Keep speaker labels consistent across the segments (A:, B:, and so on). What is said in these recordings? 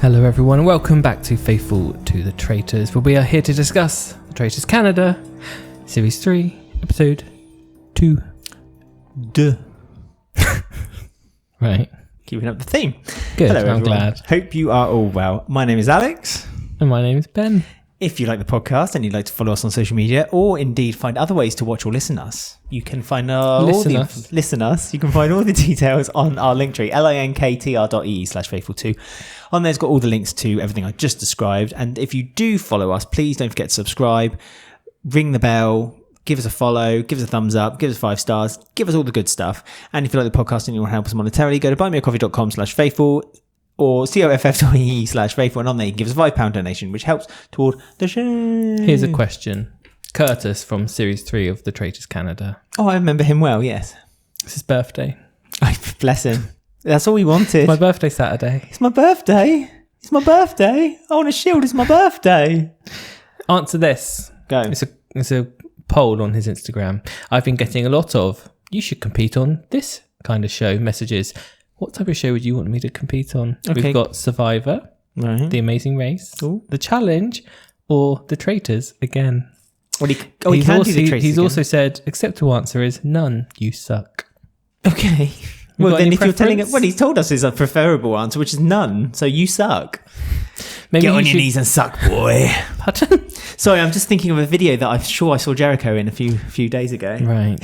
A: Hello everyone, welcome back to Faithful to the Traitors, where we are here to discuss the Traitors Canada, Series 3, Episode 2.
B: Duh.
A: Right.
B: Keeping up the theme.
A: Good,
B: Hello,
A: I'm
B: everyone.
A: glad.
B: Hope you are all well. My name is Alex.
A: And my name is Ben.
B: If you like the podcast and you'd like to follow us on social media, or indeed find other ways to watch or listen us, you can find listen us. You can find all the details on our Linktree, linktr.ee/faithful2. On there's got all the links to everything I just described. And if you do follow us, please don't forget to subscribe, ring the bell, give us a follow, give us a thumbs up, give us 5 stars, give us all the good stuff. And if you like the podcast and you want to help us monetarily, go to buymeacoffee.com/faithful or coff.ee/faithful, and on there you can give us a £5 donation, which helps toward the show.
A: Here's a question. Curtis from Series 3 of the Traitors Canada.
B: Oh, I remember him well, yes.
A: It's his birthday.
B: Bless him. That's all we wanted.
A: My birthday Saturday.
B: It's my birthday. It's my birthday. I want a shield. It's my birthday.
A: Answer this.
B: Go.
A: It's a poll on his Instagram. I've been getting a lot of, you should compete on this kind of show messages. What type of show would you want me to compete on?
B: Okay.
A: We've got Survivor,
B: Right.
A: The Amazing Race,
B: Ooh.
A: The Challenge, or The Traitors again.
B: Well, he can do the traits
A: He's
B: again.
A: also said, acceptable answer is none, you suck.
B: Okay.
A: You
B: Well,
A: got
B: then
A: any
B: if you're telling it,
A: preference?
B: well, he's told us his preferable answer, which is none. So you suck.
A: Maybe
B: Get
A: you
B: on your
A: should-
B: knees and suck, boy.
A: Pardon?
B: Sorry, I'm just thinking of a video that I'm sure I saw Jericho in a few days ago.
A: Right.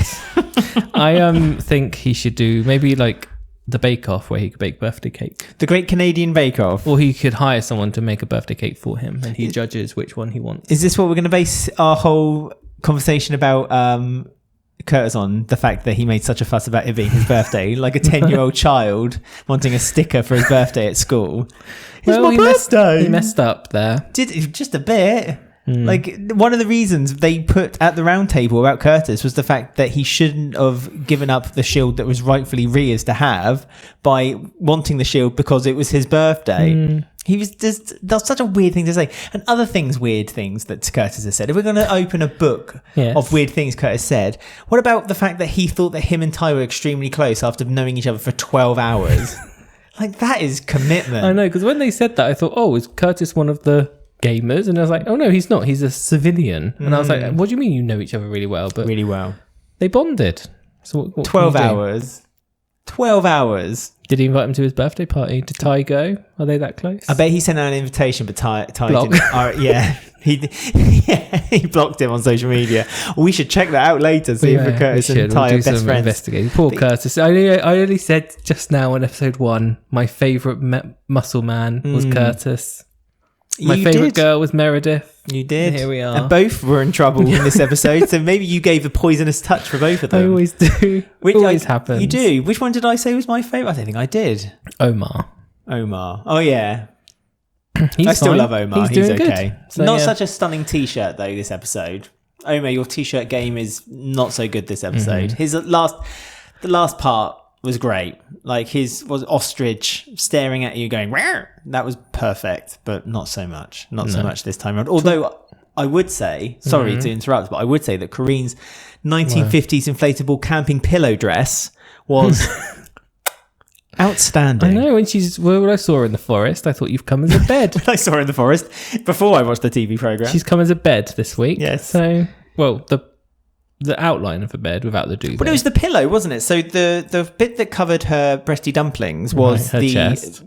A: I think he should do maybe like the Bake Off where he could bake birthday cake.
B: The Great Canadian Bake Off.
A: Or he could hire someone to make a birthday cake for him and he judges which one he wants.
B: Is this what we're going to base our whole conversation about Curtis on? The fact that he made such a fuss about it being his birthday, like a 10-year-old child wanting a sticker for his birthday at school. It's my birthday.
A: He messed up there.
B: Just a bit. Like, one of the reasons they put at the Roundtable about Curtis was the fact that he shouldn't have given up the shield that was rightfully Rhea's to have by wanting the shield because it was his birthday. He was just, that's such a weird thing to say. And other things, weird things that Curtis has said. If we're going to open a book
A: Yes.
B: of weird things Curtis said, what about the fact that he thought that him and Ty were extremely close after knowing each other for 12 hours? Like, that is commitment.
A: I know, because when they said that, I thought, oh, is Curtis one of the gamers? And I was like, oh no, he's not. He's a civilian. And I was like, what do you mean you know each other really well? But
B: Really well.
A: they bonded. So what
B: 12
A: can you do?
B: hours. 12 hours.
A: Did he invite him to his birthday party? Did Ty go? Are they that close?
B: I bet he sent out an invitation, but Ty
A: Block.
B: didn't. Yeah, he blocked him on social media. We should check that out later. See if Curtis and Ty are best friends.
A: Investigating. Poor Curtis. I only said just now on episode 1, my favourite muscle man was Curtis. My
B: You
A: favourite
B: did.
A: girl was Meredith.
B: You did.
A: And here we are.
B: And both were in trouble in this episode, so maybe you gave a poisonous touch for both of them.
A: I always do.
B: Which
A: always happens.
B: You do. Which one did I say was my favourite? I don't think I did.
A: Omar.
B: Omar. Oh, yeah.
A: He's
B: I still
A: fine.
B: love Omar. He's
A: doing
B: okay.
A: Good. So,
B: Not
A: yeah.
B: such a stunning t-shirt, though, this episode. Omar, your t-shirt game is not so good this episode.
A: Mm-hmm.
B: The last part was great. Like, his was ostrich staring at you going, where? That was perfect, but not so much. Not so much this time around. Although I would say, sorry to interrupt, but I would say that Corrine's 1950s inflatable camping pillow dress was outstanding.
A: I know, when when I saw her in the forest, I thought you've come as a bed.
B: I saw her in the forest before I watched the TV programme.
A: She's come as a bed this week.
B: Yes.
A: So, well, the outline of a bed without the duvet.
B: But it was the pillow, wasn't it? So the bit that covered her breasty dumplings was
A: Right, her chest.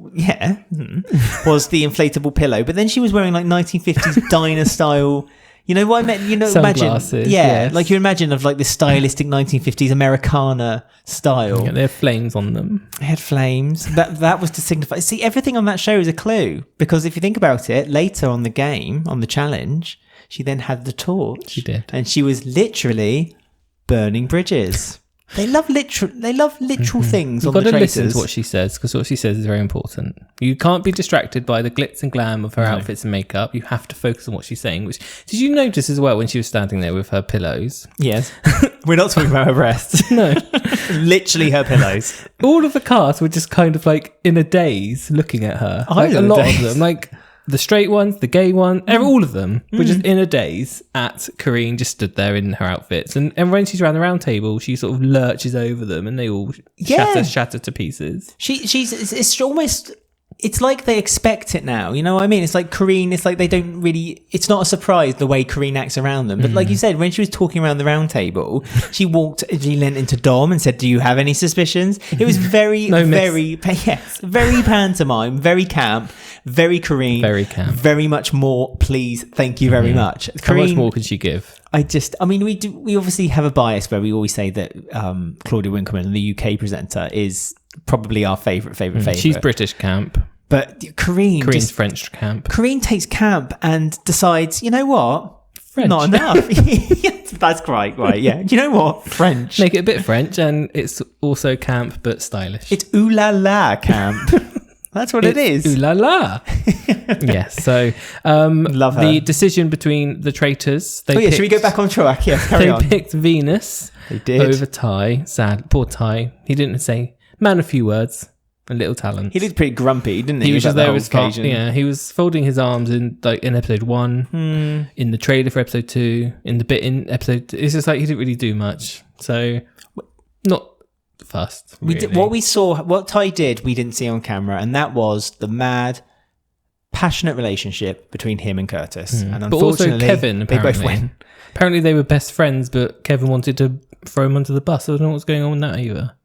B: Was the inflatable pillow. But then she was wearing like 1950s diner style. You know what I meant? You know,
A: Sunglasses,
B: imagine,
A: yes.
B: like you imagine of like this stylistic 1950s Americana style.
A: Yeah, they have flames on them.
B: It had flames. That was to signify. See, everything on that show is a clue because if you think about it, later on the game, on the challenge, she then had the torch.
A: She did.
B: And she was literally burning bridges. They love literal things
A: You've
B: on
A: got
B: the
A: to
B: Traitors.
A: listen to what she says, because what she says is very important. You can't be distracted by the glitz and glam of her outfits and makeup. You have to focus on what she's saying. Which did you notice as well when she was standing there with her pillows?
B: Yes. We're not talking about her breasts.
A: No.
B: Literally her pillows.
A: All of the cast were just kind of like in a daze looking at her.
B: I
A: Like
B: was
A: a
B: in a
A: lot
B: daze.
A: of them. Like the straight ones, the gay one, all of them were just in a daze at Corrine, just stood there in her outfits. And when she's around the round table, she sort of lurches over them and they all shatter to pieces.
B: It's almost it's like they expect it now. You know what I mean? It's like Karine, it's like they don't really, it's not a surprise the way Karine acts around them. But like you said, when she was talking around the round table, she leant into Dom and said, do you have any suspicions? It was very, very pantomime, very camp, very Karine.
A: Very camp.
B: Very much more, please, thank you very much.
A: How much more could she give?
B: We obviously have a bias where we always say that Claudia Winkleman, the UK presenter, is probably our favourite.
A: She's British camp.
B: But
A: Karine's French camp.
B: Karine takes camp and decides, you know what?
A: French.
B: Not enough. That's right, yeah. You know what? French.
A: Make it a bit French, and it's also camp but stylish.
B: It's ooh la la camp. That's what it is.
A: Ooh la la. Yes. So,
B: love her.
A: The decision between the traitors.
B: Should we go back on track? Yeah, carry on.
A: They picked Venus.
B: They did.
A: Over Ty. Sad. Poor Ty. He didn't say, man, a few words. A little talent.
B: He looked pretty grumpy, didn't he?
A: He was just there with
B: occasion.
A: Yeah, he was folding his arms in episode 1, in the trailer for episode 2, in the bit in episode 2. It's just like he didn't really do much. So, not fussed. Really.
B: What Ty did, we didn't see on camera, and that was the mad, passionate relationship between him and Curtis. And
A: but also Kevin, apparently.
B: They both went.
A: Apparently they were best friends, but Kevin wanted to throw him under the bus. I don't know what's going on with that either.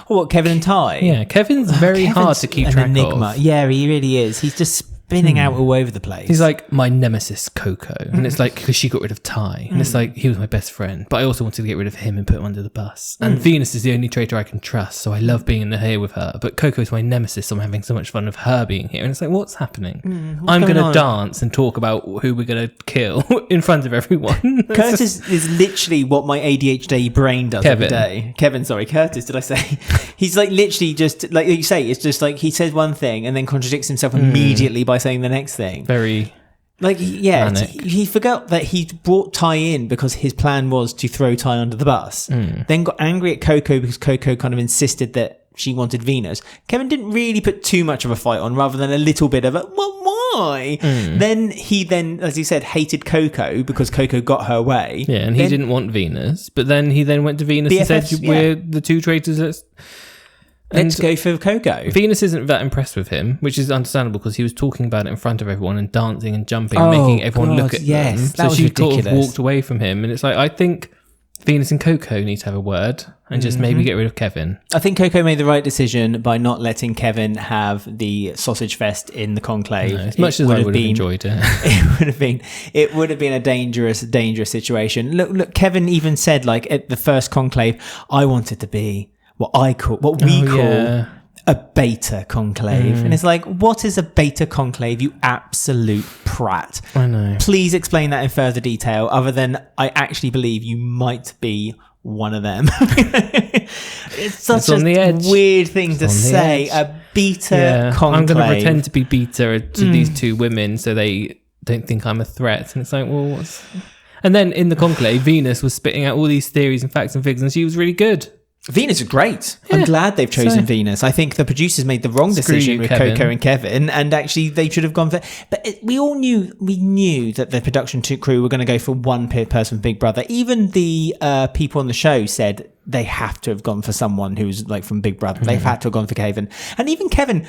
B: Oh, what, Kevin and Ty?
A: Yeah, Kevin's hard to keep track
B: enigma.
A: of.
B: Yeah, he really is. He's just spinning out all over the place.
A: He's like my nemesis, Coco. And it's like, because she got rid of Ty. And it's like, he was my best friend. But I also wanted to get rid of him and put him under the bus. And Venus is the only traitor I can trust. So I love being here with her. But Coco is my nemesis. So I'm having so much fun of her being here. And it's like, what's happening? I'm going to dance and talk about who we're going to kill in front of everyone.
B: Curtis is literally what my ADHD brain does every day. Curtis, did I say? He's like literally just, like you say, it's just like he says one thing and then contradicts himself immediately by saying the next thing.
A: Very
B: he forgot that he brought Ty in because his plan was to throw Ty under the bus, then got angry at Coco because Coco kind of insisted that she wanted Venus. Kevin didn't really put too much of a fight on, rather than a little bit of a why. Then he as you said, hated Coco because Coco got her way.
A: Yeah, and he didn't want Venus, but then he went to Venus and said, we're the two traitors,
B: let's go for Coco.
A: Venus isn't that impressed with him, which is understandable because he was talking about it in front of everyone and dancing and jumping and making everyone look at them. So she sort of walked away from him. And it's like, I think Venus and Coco need to have a word and just maybe get rid of Kevin.
B: I think Coco made the right decision by not letting Kevin have the sausage fest in the conclave.
A: No, as much as I would have enjoyed it.
B: It would have been a dangerous situation. Look, Kevin even said, like, at the first conclave, I wanted to be what we call a beta conclave. And it's like, what is a beta conclave, you absolute prat?
A: I know.
B: Please explain that in further detail, other than I actually believe you might be one of them. It's such a weird thing to say. A beta conclave.
A: I'm going to pretend to be beta to these two women so they don't think I'm a threat. And it's like, well, what's... And then in the conclave, Venus was spitting out all these theories and facts and figures, and she was really good.
B: Venus is great. Yeah, I'm glad they've chosen Venus. I think the producers made the wrong decision with Coco and Kevin, and actually they should have gone for... But we knew that the production crew were going to go for one person from Big Brother. Even the people on the show said they have to have gone for someone who's like from Big Brother. They've had to have gone for Kevin. And even Kevin,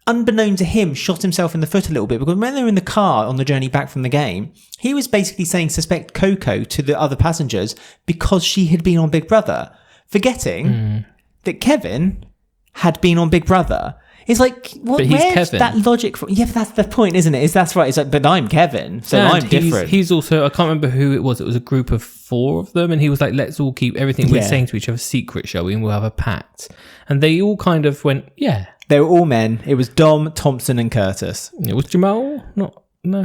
B: unbeknown to him, shot himself in the foot a little bit, because when they were in the car on the journey back from the game, he was basically saying suspect Coco to the other passengers because she had been on Big Brother, forgetting that Kevin had been on Big Brother. It's like, where's Kevin. That logic from? Yeah, but that's the point, isn't it? That's right. It's like, but I'm Kevin, so I'm different.
A: He's also, I can't remember who it was. It was a group of 4 of them, and he was like, let's all keep everything we're saying to each other secret, shall we? And we'll have a pact. And they all kind of went, yeah.
B: They were all men. It was Dom, Thompson, and Curtis.
A: It was Jamal? No,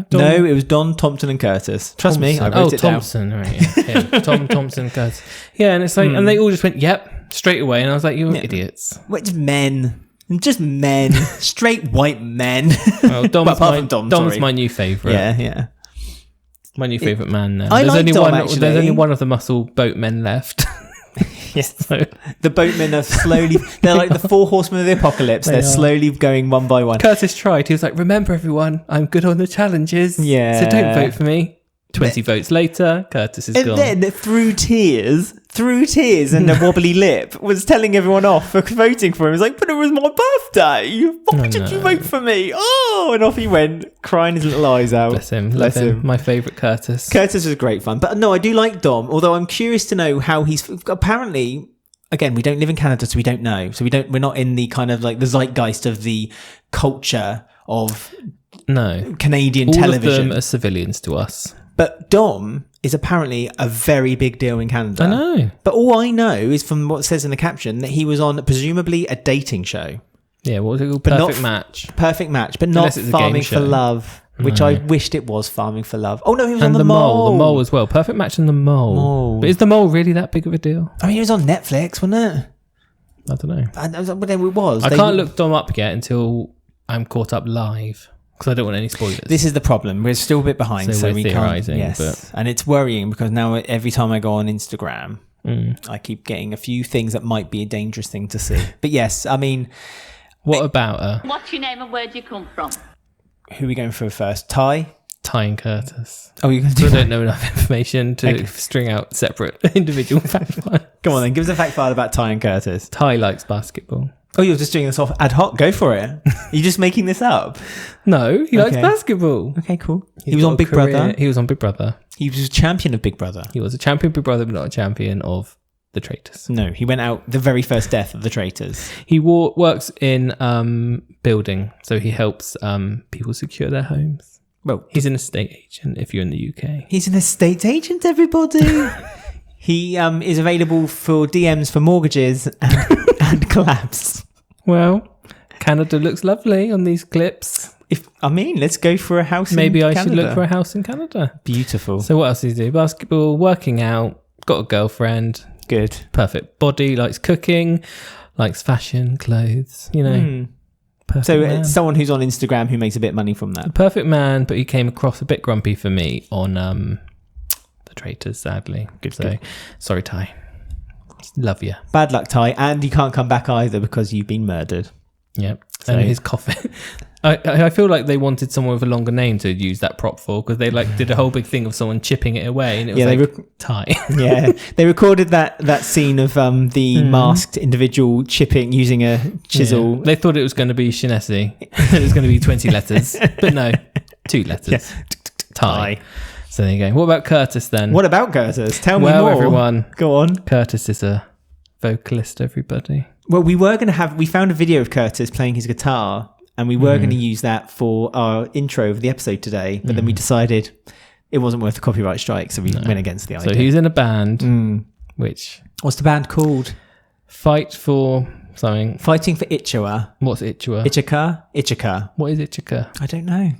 B: it was Don, Thompson, and Curtis. Trust me, I wrote it
A: Thompson,
B: down.
A: Right, yeah. Tom, Thompson, Curtis. Yeah, and it's like, and they all just went, yep, straight away. And I was like, you're idiots.
B: Which men? Just men. Straight white men.
A: Well, Dom's my new favourite.
B: Yeah.
A: My new favourite man now.
B: There's
A: only one of the muscle boatmen left.
B: Yes. So. The boatmen are slowly... They're like the 4 horsemen of the apocalypse. They're slowly going one by one.
A: Curtis tried. He was like, remember everyone, I'm good on the challenges. Yeah. So don't vote for me. 20 votes later, Curtis is gone.
B: And then through tears, through tears and a wobbly lip, was telling everyone off for voting for him. He was like, but it was my birthday. Why did you vote for me? Oh, and off he went, crying his little eyes out.
A: Bless him. Love him. My favourite Curtis.
B: Curtis was great fun. But no, I do like Dom, although I'm curious to know how he's... Apparently, again, we don't live in Canada, so we don't know. So we're not in the kind of like the zeitgeist of the culture of Canadian television.
A: All of them are civilians to us.
B: But Dom is apparently a very big deal in Canada.
A: I know.
B: But all I know is from what it says in the caption that he was on presumably a dating show.
A: Yeah, what was it called?
B: But
A: Perfect Match.
B: Perfect Match, but not Farming for Love, which I wished it was Farming for Love. Oh no, he was on The Mole.
A: The Mole as well. Perfect Match and The Mole. But is The Mole really that big of a deal?
B: I mean, it was on Netflix, wasn't it?
A: I don't know.
B: But then it was.
A: I can't look Dom up yet until I'm caught up live. Because I don't want any spoilers.
B: This is the problem. We're still a bit behind, so we can't. Yes, but... and it's worrying because now every time I go on Instagram, I keep getting a few things that might be a dangerous thing to see. But yes, I mean,
A: what about her?
C: What's your name and where do you come from?
B: Who are we going for first? Ty
A: and Curtis.
B: Oh, you're going to
A: do that? I don't know enough information to string out separate individual fact files.
B: Come on, then, give us a fact file about Ty and Curtis.
A: Ty likes basketball.
B: Oh, you're just doing this off ad hoc? Go for it. Are you just making this up?
A: No, he likes basketball.
B: Okay, cool. He was on Big Brother.
A: He was on Big Brother.
B: He was a champion of Big Brother.
A: He was a champion of Big Brother, but not a champion of the Traitors.
B: No, he went out the very first death of the Traitors.
A: He works in building, so he helps people secure their homes. Well, he's an estate agent if you're in the UK.
B: He's an estate agent, everybody. He is available for DMs for mortgages and collabs.
A: Well, Canada looks lovely on these clips.
B: Let's go for a house
A: Maybe
B: in
A: I
B: Canada.
A: should look for a house in Canada.
B: Beautiful.
A: So what else does he do? Basketball, working out, got a girlfriend.
B: Good.
A: Perfect body, likes cooking, likes fashion, clothes, Perfect
B: so
A: man.
B: It's someone who's on Instagram who makes a bit of money from that.
A: A perfect man, but he came across a bit grumpy for me on the Traitors, sadly. Good. Sorry, Ty. Love you.
B: Bad luck, Ty, and you can't come back either because you've been murdered.
A: Yep. And his coffin. I feel like they wanted someone with a longer name to use that prop for because they did a whole big thing of someone chipping it away, and it was Ty.
B: Yeah, they recorded that scene of the masked individual chipping using a chisel.
A: Yeah. They thought it was going to be Shinesi. It was going to be 20 letters, but no, 2 letters. Yeah. Ty. So there you go. What about Curtis then?
B: What about Curtis? Tell me more.
A: Well, everyone.
B: Go on.
A: Curtis is a vocalist, everybody.
B: Well, we found a video of Curtis playing his guitar, and we were going to use that for our intro of the episode today, but then we decided it wasn't worth the copyright strike, so we went against the idea.
A: So he's in a band, which...
B: What's the band called?
A: Fight for something.
B: Fighting for Ichua.
A: What's Ichua?
B: Ichika.
A: What is Ichika?
B: I don't know.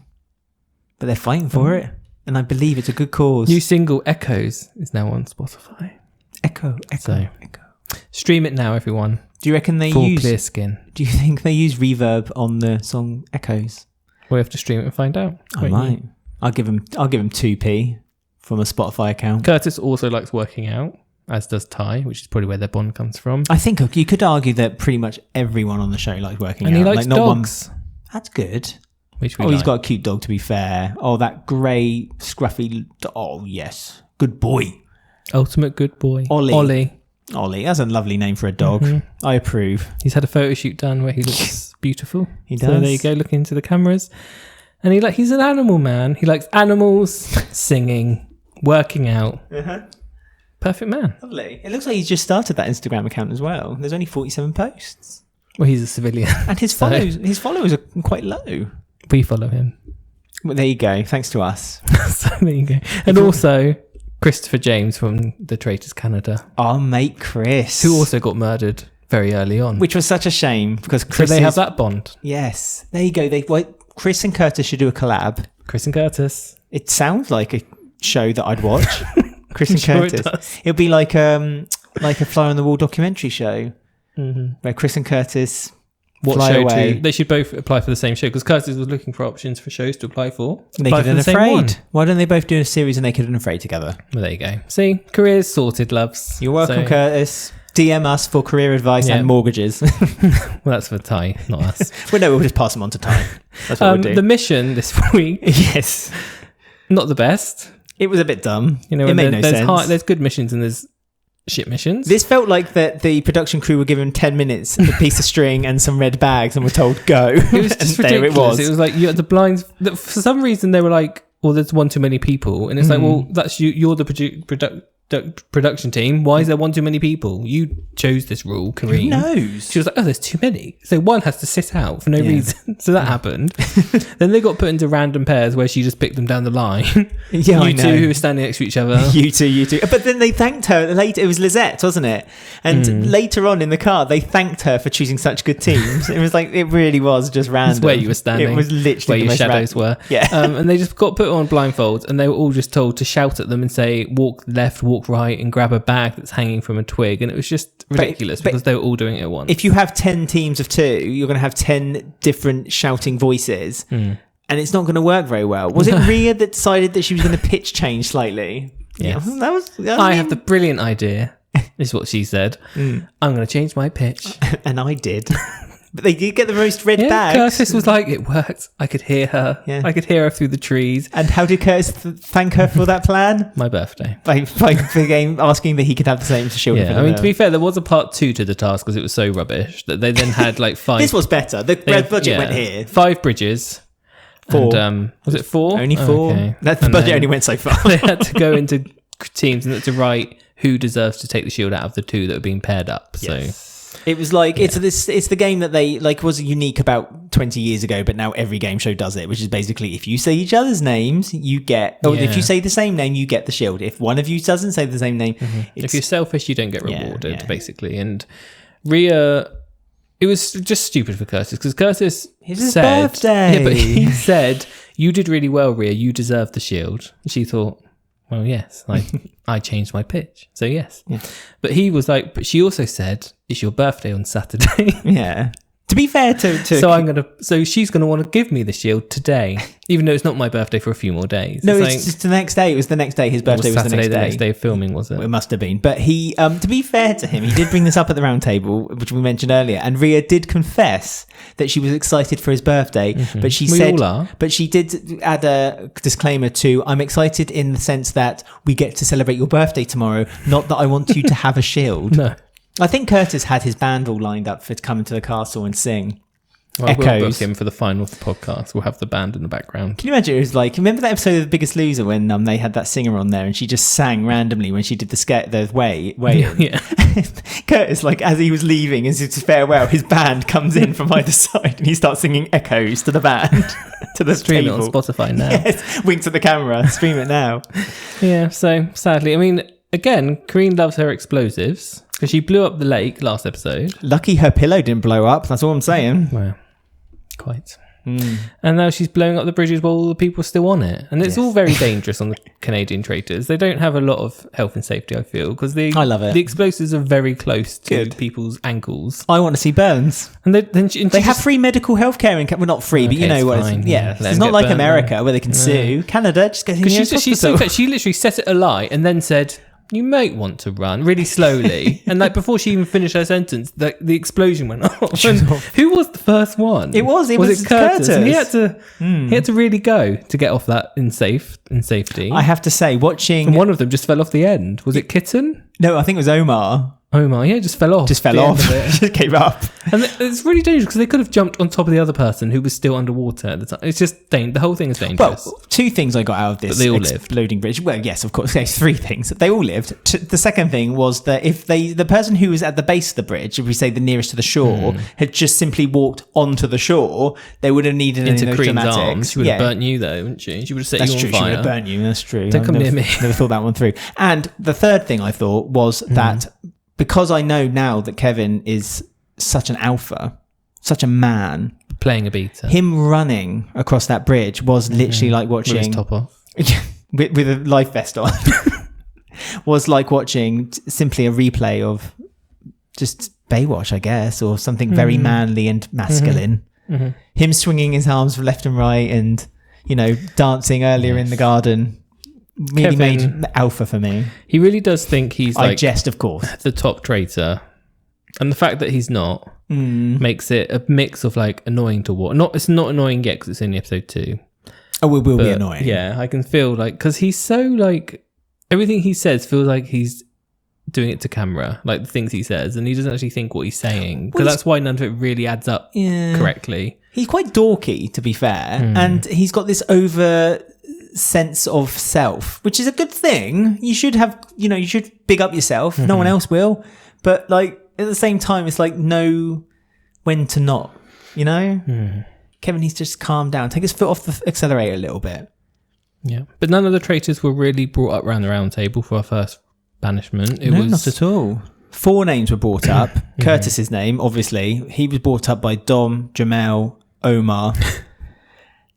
B: But they're fighting for it, and I believe it's a good cause.
A: New single, Echoes, is now on Spotify.
B: Echo.
A: Stream it now, everyone.
B: Do you reckon they
A: Full clear skin.
B: Do you think they use reverb on the song Echoes?
A: We'll have to stream it and find out.
B: I might. I'll give him 2p from a Spotify account.
A: Curtis also likes working out, as does Ty, which is probably where their bond comes from.
B: I think you could argue that pretty much everyone on the show likes working out.
A: And he likes dogs.
B: That's good.
A: Which
B: he's got a cute dog, to be fair. Oh, that grey, scruffy... Oh, yes. Good boy.
A: Ultimate good boy.
B: Ollie. That's a lovely name for a dog. I approve.
A: He's had a photo shoot done where he looks beautiful.
B: He does.
A: So there you go, look into the cameras. And he's an animal man. He likes animals, singing, working out. Perfect man.
B: Lovely. It looks like he's just started that Instagram account as well. There's only 47 posts.
A: Well, he's a civilian.
B: And his followers are quite low.
A: We follow him.
B: Well, there you go. Thanks to us.
A: So there you go. And also... Christopher James from the Traitors Canada.
B: Our mate Chris.
A: Who also got murdered very early on.
B: Which was such a shame because Chris...
A: So they have that bond.
B: Yes. There you go. Chris and Curtis should do a collab.
A: Chris and Curtis.
B: It sounds like a show that I'd watch. Chris and Curtis. It'll be like a fly on the wall documentary show where Chris and Curtis...
A: What show away. They should both apply for the same show because Curtis was looking for options for shows to apply for.
B: Naked and Afraid. Why don't they both do a series of Naked and Afraid together?
A: Well, there you go. See, careers sorted, loves.
B: You're welcome, Curtis. DM us for career advice and mortgages.
A: Well, that's for Ty, not us.
B: Well, no, we'll just pass them on to Ty. That's what we'll do.
A: The mission this week,
B: yes,
A: not the best.
B: It was a bit dumb.
A: It made no sense. There's good missions and there's ship missions.
B: This felt like that the production crew were given 10 minutes, a piece of string and some red bags and were told go.
A: It was just
B: and
A: ridiculous.
B: There it was.
A: It was like you had the blinds. For some reason, they were like, well, there's one too many people. And it's like, well, that's you. You're the production team. Why is there one too many people? You chose this rule, Karine.
B: Who knows?
A: She was like, oh, there's too many. So one has to sit out for no reason. So that happened. Then they got put into random pairs where she just picked them down the line.
B: Yeah, I
A: you
B: know.
A: two who were standing next to each other.
B: You two. But then they thanked her later. It was Lizette, wasn't it? And later on in the car, they thanked her for choosing such good teams. It was like, it really was just random.
A: That's where you were standing.
B: It was literally
A: where your shadows were.
B: Yeah.
A: And they just got put on blindfolds, and they were all just told to shout at them and say, walk left, walk right, and grab a bag that's hanging from a twig. And it was just ridiculous because they were all doing it at once.
B: If you have 10 teams of 2, you're going to have 10 different shouting voices. And it's not going to work very well. Was it Rhea that decided that she was going to pitch change slightly?
A: Yes.
B: Yeah, that was
A: I have the brilliant idea, is what she said. I'm going to change my pitch.
B: And I did. But they did get the most red bags.
A: Curtis was like, it worked. I could hear her.
B: Yeah.
A: I could hear her through the trees.
B: And how did Curtis thank her for that plan?
A: My birthday.
B: By asking that he could have the same shield.
A: Yeah, I mean, to be fair, there was a part 2 to the task because it was so rubbish that they then had like 5.
B: This was better. The red budget went here.
A: 5 bridges.
B: 4.
A: And, was it 4?
B: Only 4.
A: Okay.
B: That the budget only went so far.
A: They had to go into teams and had to write who deserves to take the shield out of the 2 that were being paired up. So
B: it was like it's the game that they like was unique about 20 years ago, but now every game show does it, which is basically if you say each other's names, you get, or if you say the same name, you get the shield. If one of you doesn't say the same name,
A: if you're selfish, you don't get rewarded, basically. And Rhea, it was just stupid for Curtis because Curtis
B: it's his
A: said,
B: birthday.
A: Yeah, but he said, "You did really well, Rhea. You deserve the shield." And she thought, well, yes, like I changed my pitch, so yes. Yeah. But he was like, but she also said, it's your birthday on Saturday.
B: Yeah. To be fair to
A: so she's gonna want to give me the shield today, even though it's not my birthday for a few more days.
B: No, it's just the next day. It was the next day. His birthday was
A: Saturday,
B: the next day
A: of filming, was it?
B: It must have been. But he, to be fair to him, he did bring this up at the Roundtable, which we mentioned earlier. And Rhea did confess that she was excited for his birthday, but she but she did add a disclaimer to, I'm excited in the sense that we get to celebrate your birthday tomorrow, not that I want you to have a shield.
A: No.
B: I think Curtis had his band all lined up for to come into the castle and sing.
A: Well,
B: Echoes.
A: we'll book him for the final of the podcast. We'll have the band in the background.
B: Can you imagine? It was like, remember that episode of The Biggest Loser when they had that singer on there and she just sang randomly when she did the way in.
A: Yeah.
B: Curtis, like as he was leaving, as his farewell, his band comes in from either side and he starts singing Echoes to the band, to the
A: Stream
B: table.
A: it on Spotify now.
B: Yes, winks at the camera, stream it now.
A: Yeah, so sadly, I mean, again, Karine loves her explosives because she blew up the lake last episode.
B: Lucky her pillow didn't blow up, that's all I'm saying.
A: Well, quite. And now she's blowing up the bridges while all the people are still on it. And it's all very dangerous on the Canadian Traitors. They don't have a lot of health and safety, I feel, because
B: I love it.
A: The explosives are very close to people's ankles.
B: I want to see burns.
A: And they
B: have free medical healthcare in well, not free, but you know what? It's not like America where they can sue. Canada, just get in your hospital.
A: She literally set it alight and then said, you might want to run really slowly. And like before she even finished her sentence, the explosion went off. And who was the first one?
B: It was Curtis.
A: And he had to really go to get off that in safety.
B: I have to say, watching...
A: And one of them just fell off the end. Was it Kitten?
B: No, I think it was Omar.
A: Yeah, just fell off.
B: Just gave up.
A: And it's really dangerous because they could have jumped on top of the other person who was still underwater at the time. It's just the whole thing is dangerous.
B: Well, 2 things I got out of this.
A: But they all lived.
B: Exploding bridge. Well, yes, of course. Yes, 3 things. They all lived. The second thing was that if the person who was at the base of the bridge, if we say the nearest to the shore, had just simply walked onto the shore, they would have needed any of those dramatics.
A: Arms. She would have burnt you though, wouldn't she? She would have set you on fire.
B: She would have burnt you. That's true.
A: Don't come near me.
B: Never thought that one through. And the third thing I thought was that because I know now that Kevin is such an alpha, such a man,
A: playing a beta,
B: him running across that bridge was literally like watching
A: with his top off,
B: with a life vest on. Was like watching simply a replay of just Baywatch, I guess, or something very manly and masculine. Him swinging his arms left and right, and dancing earlier in the garden. Really Kevin, made alpha for me.
A: He really does think he's like...
B: I jest, of course.
A: ...the top traitor. And the fact that he's not makes it a mix of like annoying to watch. It's not annoying yet because it's only episode 2.
B: Oh, it will be annoying.
A: Yeah, I can feel like... Because he's so like... Everything he says feels like he's doing it to camera, like the things he says, and he doesn't actually think what he's saying, because that's why none of it really adds up correctly.
B: He's quite dorky, to be fair, and he's got this over sense of self, which is a good thing. You should have, you should big up yourself. No one else will, but like at the same time, it's like know when to not. Kevin needs to just calm down, take his foot off the accelerator a little bit.
A: Yeah, but none of the traitors were really brought up around the round table for our first banishment.
B: No, not at all. 4 names were brought up. Curtis's name, obviously, he was brought up by Dom, Jamel, Omar.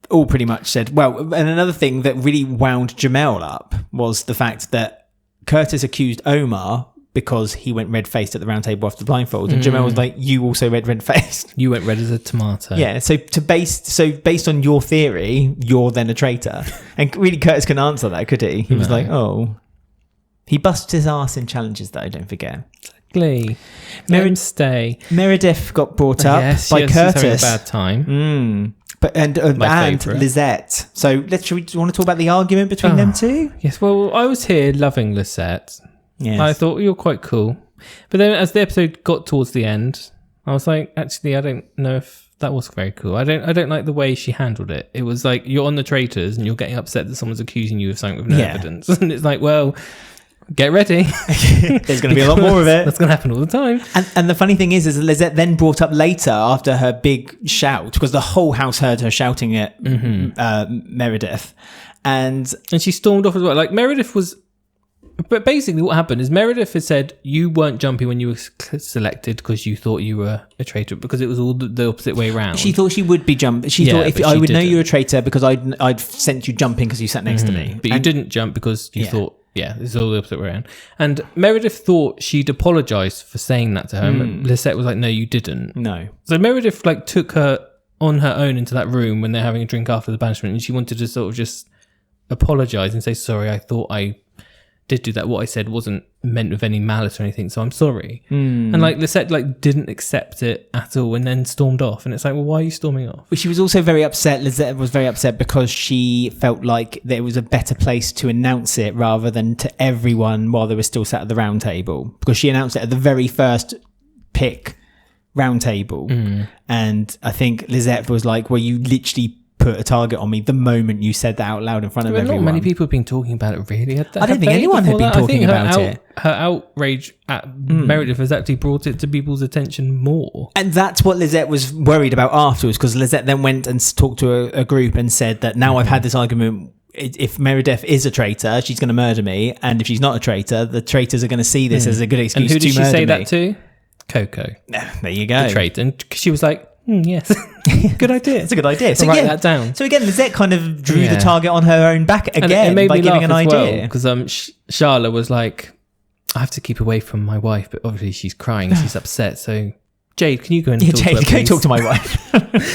B: All pretty much said, well, and another thing that really wound Jamel up was the fact that Curtis accused Omar because he went red-faced at the round table after the blindfolds, and Jamel was like, you also went red-faced.
A: You went red as a tomato.
B: Yeah, so based on your theory, you're then a traitor. And really Curtis couldn't answer that, could he? He was like, oh. He busted his ass in challenges, though, don't forget.
A: Exactly. Stay.
B: Meredith got brought up by Curtis.
A: She's having a bad time.
B: But and Lisette. So do you want to talk about the argument between them two?
A: Yes, well, I was here loving Lisette.
B: Yes.
A: I thought you're quite cool. But then as the episode got towards the end, I was like, actually, I don't know if that was very cool. I don't like the way she handled it. It was like, you're on the traitors and you're getting upset that someone's accusing you of something with no evidence. And it's like, well, get ready.
B: There's going to be a lot more of it.
A: That's going to happen all the time.
B: And the funny thing is Lisette then brought up later after her big shout, because the whole house heard her shouting at Meredith. And
A: she stormed off as well. Like Meredith was... But basically what happened is Meredith had said you weren't jumpy when you were selected because you thought you were a traitor, because it was all the opposite way around.
B: She thought she would be jumpy. She thought if I would know you were a traitor because I'd sent you jumping because you sat next to me.
A: But you didn't jump because you thought, this is all the opposite way around. And Meredith thought she'd apologised for saying that to her. And Lisette was like, no, you didn't.
B: No.
A: So Meredith took her on her own into that room when they're having a drink after the banishment, and she wanted to sort of just apologise and say, sorry, I thought I did do that. What I said wasn't meant with any malice or anything, so I'm sorry. And Lisette didn't accept it at all and then stormed off, and it's like, well, why are you storming off?
B: Well, she was also very upset. Lisette was very upset because she felt like there was a better place to announce it rather than to everyone while they were still sat at the round table, because she announced it at the very first pick round table. And I think Lisette was like, well, you literally put a target on me the moment you said that out loud in front of everyone.
A: Not many people have been talking about it, really.
B: I don't think anyone had been talking about it.
A: Her outrage at Meredith has actually brought it to people's attention more.
B: And that's what Lisette was worried about afterwards, because Lisette then went and talked to a group and said that now I've had this argument. If Meredith is a traitor, she's going to murder me. And if she's not a traitor, the traitors are going to see this as a good excuse to murder me.
A: And who did she say that to? Coco.
B: There you go.
A: The traitor. And she was like, yes. Good idea.
B: It's a good idea.
A: So write that down.
B: So again, Lisette kind of drew the target on her own back again by giving an idea.
A: Because Charla was like, I have to keep away from my wife, but obviously she's crying, she's upset. So Jade, can you go and talk to her,
B: Jade, can you talk to my wife?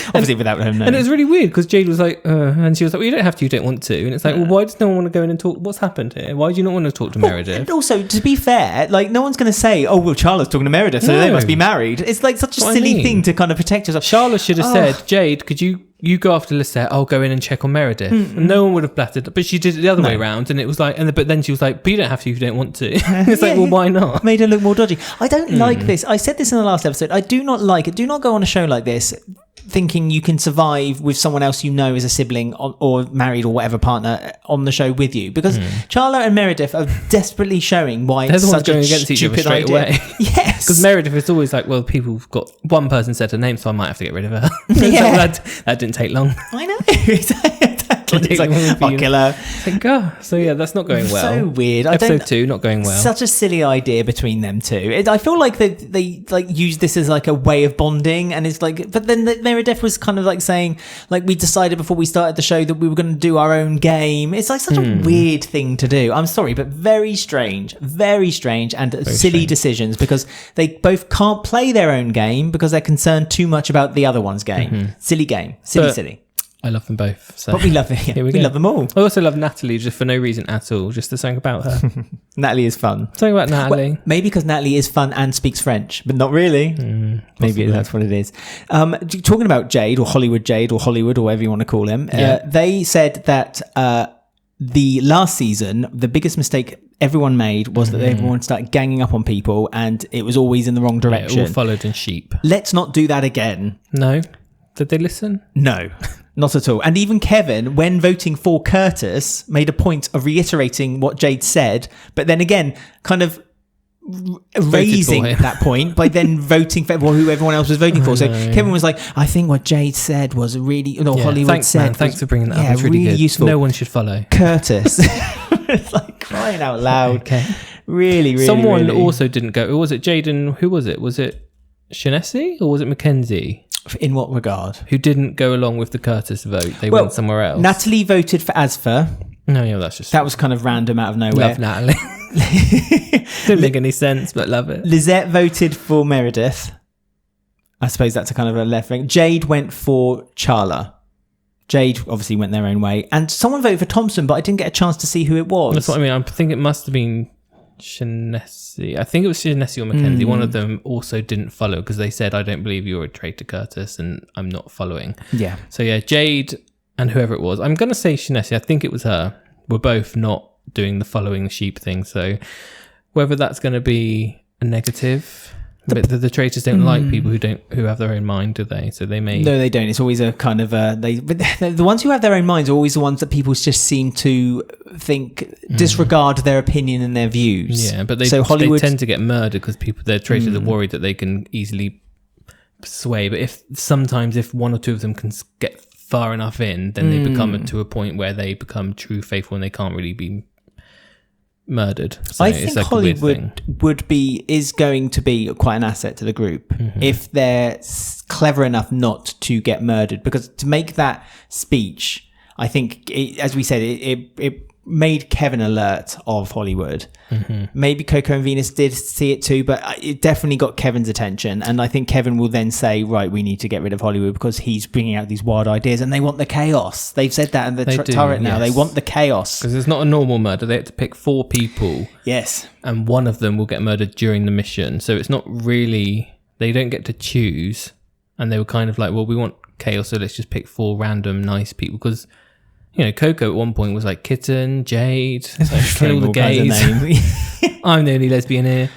B: Obviously without her knowing.
A: And it was really weird because Jade was like, and she was like, well, you don't have to, you don't want to. And it's like, well, why does no one want to go in and talk? What's happened here? Why do you not want to talk to Meredith?
B: And also, to be fair, no one's going to say, oh, well, Charlotte's talking to Meredith, so they must be married. It's such a silly thing to kind of protect yourself.
A: Charlotte should have said, Jade, could you go after Lisette, I'll go in and check on Meredith. And no one would have blattered, but she did it the other way around, and it was like, but then she was like, but you don't have to if you don't want to. It's like, well, why not?
B: Made her look more dodgy. I don't like this. I said this in the last episode. I do not like it. Do not go on a show like this thinking you can survive with someone else you know as a sibling or married or whatever partner on the show with you, because Charla and Meredith are desperately showing why it's such a stupid idea. Away. Yes,
A: because Meredith is always like, well, people've got one person said her name, so I might have to get rid of her. That didn't take long.
B: I know. It's like, I'll kill her.
A: So yeah, that's not going well.
B: So weird.
A: Episode 2 not going well.
B: Such a silly idea between them two. I feel like they use this as a way of bonding, and it's like, but then Meredith was kind of saying we decided before we started the show that we were going to do our own game. It's such a weird thing to do. I'm sorry, but very strange and very silly strange decisions, because they both can't play their own game because they're concerned too much about the other one's game. Silly game. Silly.
A: I love them both. So.
B: But we love it. Yeah. We love them all.
A: I also love Natalie, just for no reason at all. Just to something about her.
B: Natalie is fun.
A: Something about Natalie.
B: Well, maybe because Natalie is fun and speaks French, but not really. Maybe that's what it is. Talking about Jade or Hollywood or whatever you want to call him. They said that the last season, the biggest mistake everyone made was that everyone started ganging up on people, and it was always in the wrong direction.
A: All followed in sheep.
B: Let's not do that again.
A: No? Did they listen?
B: No, not at all. And even Kevin, when voting for Curtis, made a point of reiterating what Jade said, but then again, kind of raising that point by then voting for who everyone else was voting for. So Kevin was like, I think what Jade said was really, Hollywood said.
A: Man, thanks for bringing that up. It's really good.
B: Useful.
A: No one should follow.
B: Curtis. It's like crying out loud.
A: Okay.
B: Really.
A: Someone also didn't go. Was it Jaden? Who was it? Was it Shanesi or was it Mackenzie?
B: In what regard?
A: Who didn't go along with the Curtis vote? They went somewhere else.
B: Natalie voted for Asfer.
A: No, yeah, that's just...
B: That was kind of random out of nowhere.
A: Love Natalie. Didn't make any sense, but love it.
B: Lizette voted for Meredith. I suppose that's a kind of a left wing. Jade went for Charla. Jade obviously went their own way. And someone voted for Thompson, but I didn't get a chance to see who it was.
A: That's what I mean. I think it must have been Shanesi. I think it was Shanesi or Mackenzie. One of them also didn't follow because they said, I don't believe you're a traitor, Curtis, and I'm not following.
B: Yeah.
A: So yeah, Jade and whoever it was, I'm going to say Shanesi, I think it was her, were both not doing the following the sheep thing. So whether that's going to be a negative... But the traitors don't like people who have their own mind, do they? So they may...
B: No, they don't. It's always a kind of... But the ones who have their own minds are always the ones that people just seem to disregard their opinion and their views.
A: Yeah, but they tend to get murdered because their traitors are worried that they can easily sway. But if one or two of them can get far enough in, then they become to a point where they become true faithful and they can't really be murdered. So
B: I think like Hollywood is going to be quite an asset to the group if they're clever enough not to get murdered, because to make that speech, I think as we said, it made Kevin alert of Hollywood. Maybe Coco and Venus did see it too, but it definitely got Kevin's attention, and I think Kevin will then say, right, we need to get rid of Hollywood because he's bringing out these wild ideas and they want the chaos. They've said that in the turret now. They want the chaos
A: because it's not a normal murder. They have to pick 4 people,
B: yes,
A: and one of them will get murdered during the mission, so it's not really, they don't get to choose. And they were kind of like, well, we want chaos, so let's just pick 4 random nice people, because Coco at one point was like Kitten, Jade, kill all the gays. I'm the only lesbian here.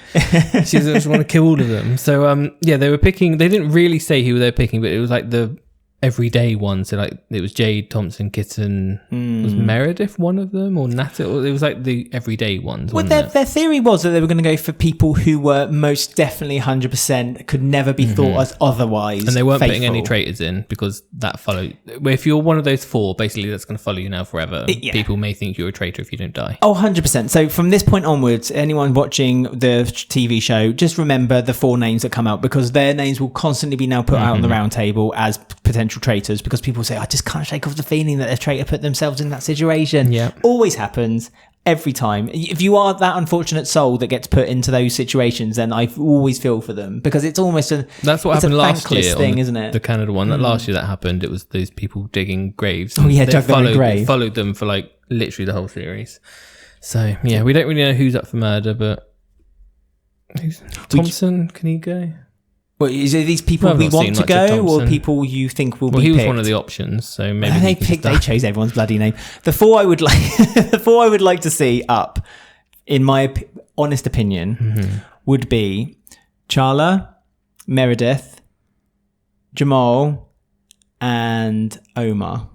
A: She just want to kill all of them. So they were picking. They didn't really say who they were picking, but it was like the everyday ones. So like it was Jade, Thompson, Kitten. Was Meredith one of them, or Nat? It was like the everyday ones.
B: Well, their theory was that they were going to go for people who were most definitely 100% could never be thought as otherwise,
A: and they weren't
B: faithful.
A: putting any traitors in because that followed. If you're one of those 4, basically that's going to follow you now forever. People may think you're a traitor if you don't die.
B: Oh, 100%. So from this point onwards, anyone watching the TV show, just remember the 4 names that come out, because their names will constantly be now put out on the Roundtable as potential traitors, because people say, I just can't shake off the feeling that a traitor put themselves in that situation.
A: Yeah,
B: always happens every time. If you are that unfortunate soul that gets put into those situations, then I always feel for them, because it's almost
A: that's what happened last year
B: thing, isn't it?
A: The Canada one. That last year that happened, it was those people digging graves.
B: Oh yeah, dug them in grave.
A: Followed them for like literally the whole series. So yeah, we don't really know who's up for murder, but Thompson, can he go?
B: Well, is it these people we want to go, or people you think will be picked?
A: Well, he was one of the options, so maybe
B: they chose everyone's bloody name. The 4 I would like to see up, in my honest opinion, would be Charla, Meredith, Jamal, and Omar.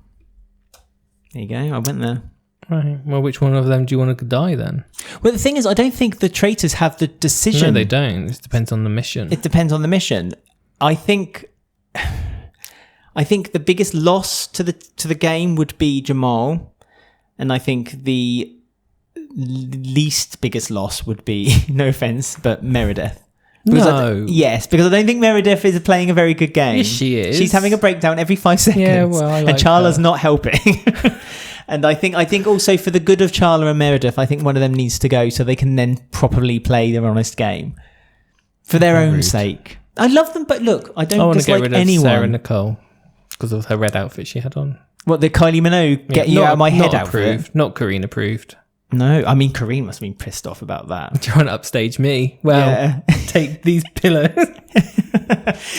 B: There you go. I went there.
A: Right. Well, which one of them do you want to die then?
B: Well, the thing is, I don't think the traitors have the decision.
A: No, they don't. It depends on the mission.
B: It depends on the mission. I think the biggest loss to the game would be Jamal, and I think the least biggest loss would be, no offense, but Meredith. Because because I don't think Meredith is playing a very good game.
A: Yes, she is.
B: She's having a breakdown every 5 seconds.
A: Yeah, well, I like
B: and Charla's not helping. And I think also for the good of Charla and Meredith, I think one of them needs to go so they can then properly play their honest game for their own sake. I love them, but look, I don't dislike anyone. I want to get rid of
A: Sarah Nicole because of her red outfit she had on.
B: What, the Kylie Minogue get you out of my head outfit?
A: Not Kareen approved.
B: No, I mean, Kareen must have been pissed off about that.
A: Trying to upstage me. Well, take these pillows.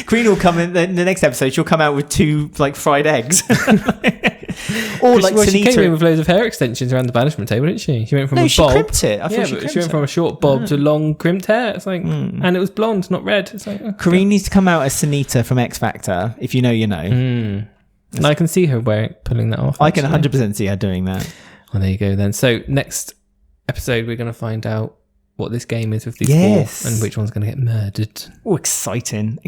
B: Kareen will come in the next episode. She'll come out with 2 like fried eggs. Or like
A: She came in
B: Sunita.
A: with loads of hair extensions around the banishment table, didn't she? She went from
B: No,
A: a
B: she
A: bob.
B: crimped it. I thought
A: Yeah,
B: she
A: but
B: crimped
A: she went
B: it.
A: from a short bob to long crimped hair. It's like, and it was blonde, not red. It's like,
B: Corinne needs to come out as Sunita from X Factor. If you know, you know.
A: And I can see her pulling that off.
B: I can
A: actually.
B: 100% see her doing that.
A: Well, there you go then. So next episode, we're going to find out what this game is with these
B: Yes.
A: four and which one's going to get murdered.
B: Oh, exciting.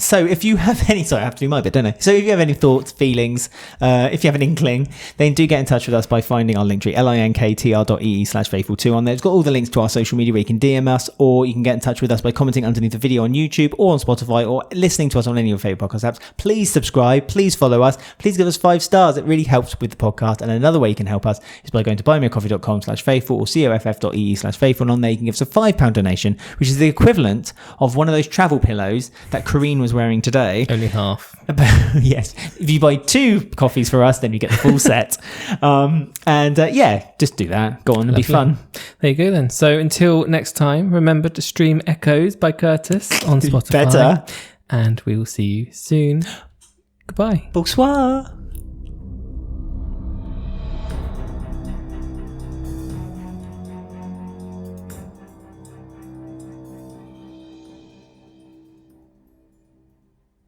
B: So if you have any, sorry, I have to do my bit, don't I? So if you have any thoughts, feelings, if you have an inkling, then do get in touch with us by finding our link tree, linktr.ee/faithful2 on there. It's got all the links to our social media where you can DM us, or you can get in touch with us by commenting underneath the video on YouTube or on Spotify, or listening to us on any of your favourite podcast apps. Please subscribe, please follow us, please give us 5 stars. It really helps with the podcast. And another way you can help us is by going to buymeacoffee.com/faithful or coff.ee/faithful. On there you can give us a £5 donation, which is the equivalent of one of those travel pillows that Corinne was wearing today.
A: Only half.
B: Yes, if you buy 2 coffees for us, then you get the full set. Just do that. Go on, it'll be fun.
A: There you go then. So until next time, remember to stream Echoes by Curtis on Spotify.
B: Better.
A: And we will see you soon. Goodbye.
B: Bonsoir.